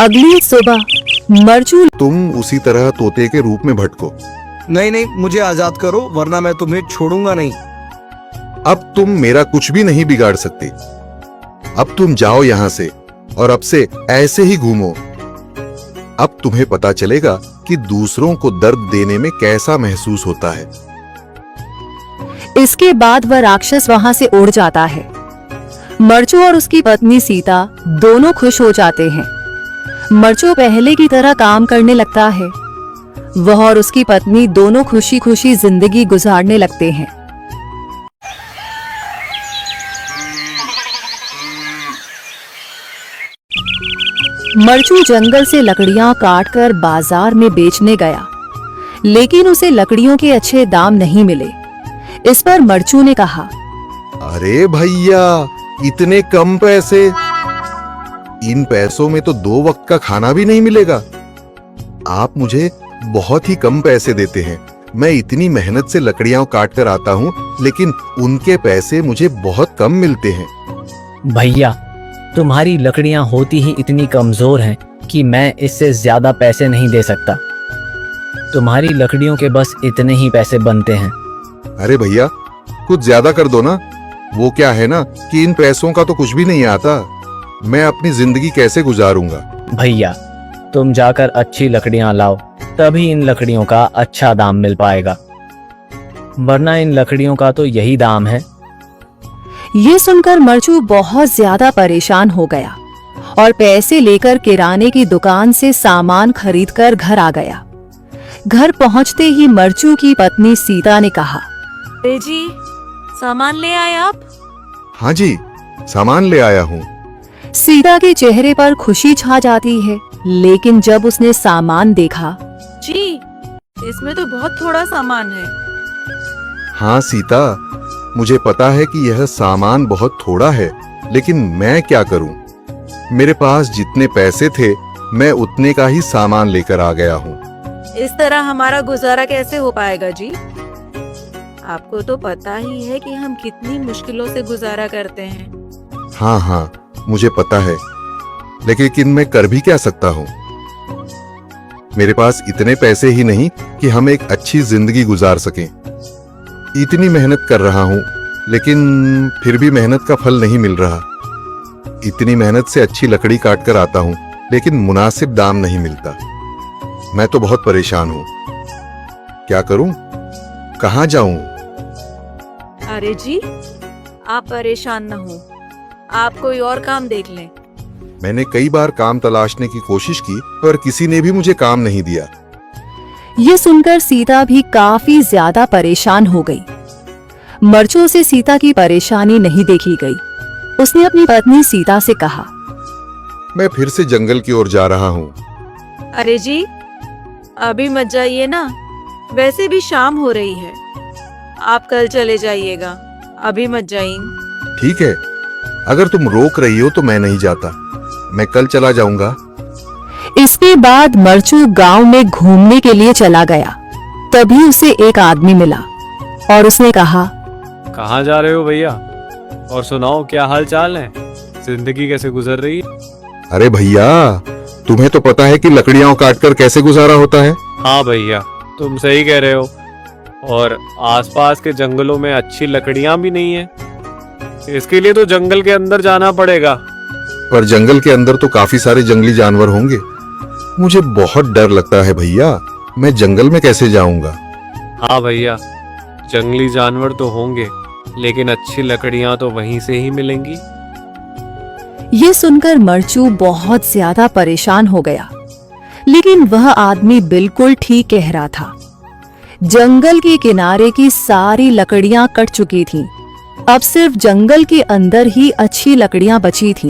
अगली सुबह मरचू तुम उसी तरह तोते के रूप में भटको। नहीं नहीं, मुझे आजाद करो वरना मैं तुम्हें छोड़ूंगा नहीं। अब तुम मेरा कुछ भी नहीं बिगाड़ सकते। अब तुम जाओ यहाँ से और अब से ऐसे ही घूमो। अब तुम्हें पता चलेगा कि दूसरों को दर्द देने में कैसा महसूस होता है। इसके बाद वह राक्षस वहां से उड़ जाता है। मरचू और उसकी पत्नी सीता दोनों खुश हो जाते हैं। मरचू पहले की तरह काम करने लगता है। वह और उसकी पत्नी दोनों खुशी खुशी जिंदगी गुजारने लगते हैं। मरचू जंगल से लकड़ियां काटकर बाजार में बेचने गया, लेकिन उसे लकड़ियों के अच्छे दाम नहीं मिले। इस पर मरचू ने कहा, अरे भैया, इतने कम पैसे? इन पैसों में तो 2 वक्त का खाना भी नहीं मिलेगा। आप मुझे बहुत ही कम पैसे देते हैं। मैं इतनी मेहनत से लकड़ियां काट कर आता हूँ, लेकिन उनके पैसे मुझे बहुत कम मिलते हैं। भैया, तुम्हारी लकड़ियां होती ही इतनी कमजोर हैं कि मैं इससे ज्यादा पैसे नहीं दे सकता। तुम्हारी लकड़ियों के बस इतने ही पैसे बनते हैं। अरे भैया, कुछ ज्यादा कर दो ना। वो क्या है ना कि इन पैसों का तो कुछ भी नहीं आता। मैं अपनी जिंदगी कैसे गुजारूंगा? भैया, तुम जाकर अच्छी लकड़ियां लाओ, तभी इन लकड़ियों का अच्छा दाम मिल पाएगा, वरना इन लकड़ियों का तो यही दाम है। ये सुनकर मरचू बहुत ज्यादा परेशान हो गया और पैसे लेकर किराने की दुकान से सामान खरीदकर घर आ गया। घर पहुंचते ही मरचू की पत्नी सीता ने कहा, अरे जी, सामान ले आए आप? हाँ जी, सामान ले आया हूँ। सीता के चेहरे पर खुशी छा जाती है, लेकिन जब उसने सामान देखा, जी, इसमें तो बहुत थोड़ा सामान है। हाँ सीता, मुझे पता है कि यह सामान बहुत थोड़ा है, लेकिन मैं क्या करूं? मेरे पास जितने पैसे थे, मैं उतने का ही सामान लेकर आ गया हूँ। इस तरह हमारा गुजारा कैसे हो पाएगा जी? आपको तो पता ही है कि हम कितनी मुश्किलों से गुजारा करते हैं। हाँ हाँ, मुझे पता है, लेकिन मैं कर भी क्या सकता हूँ? मेरे पास इतने पैसे ही नहीं कि हम एक अच्छी जिंदगी गुजार सकें। इतनी मेहनत कर रहा हूँ, लेकिन फिर भी मेहनत का फल नहीं मिल रहा। इतनी मेहनत से अच्छी लकड़ी काट कर आता हूँ, लेकिन मुनासिब दाम नहीं मिलता। मैं तो बहुत परेशान हूँ। क्या करूँ? कहाँ जाऊँ? अरे जी, आप परेशान न हो, आप कोई और काम देख लें। मैंने कई बार काम तलाशने की कोशिश की, पर किसी ने भी मुझे काम नहीं दिया। ये सुनकर सीता भी काफी ज्यादा परेशान हो गई। मरचू से सीता की परेशानी नहीं देखी गई। उसने अपनी पत्नी सीता से कहा, मैं फिर से जंगल की ओर जा रहा हूँ। अरे जी, अभी मत जाइए ना, वैसे भी शाम हो रही है। आप कल चले जाइएगा, अभी मत जाइए। ठीक है, अगर तुम रोक रही हो तो मैं नहीं जाता। मैं कल चला जाऊंगा। इसके बाद मरचू गांव में घूमने के लिए चला गया। तभी उसे एक आदमी मिला और उसने कहा, कहाँ जा रहे हो भैया? और सुनाओ, क्या हाल चाल है? जिंदगी कैसे गुजर रही है? अरे भैया, तुम्हें तो पता है कि लकड़ियां काटकर कैसे गुजारा होता है। हाँ भैया, तुम सही कह रहे हो। और आसपास के जंगलों में अच्छी लकड़ियां भी नहीं है। इसके लिए तो जंगल के अंदर जाना पड़ेगा। पर जंगल के अंदर तो काफी सारे जंगली जानवर होंगे। मुझे बहुत डर लगता है भैया। मैं जंगल में कैसे जाऊंगा? हाँ भैया, जंगली जानवर तो होंगे, लेकिन अच्छी लकड़ियां तो वहीं से ही मिलेंगी। ये सुनकर मरचू बहुत ज्यादा परेशान हो गया, लेकिन वह आदमी बिल्कुल ठीक कह रहा था। जंगल के किनारे की सारी लकड़ियां कट चुकी थीं। अब सिर्फ जंगल के अंदर ही अच्छी लकड़ियां बची थीं।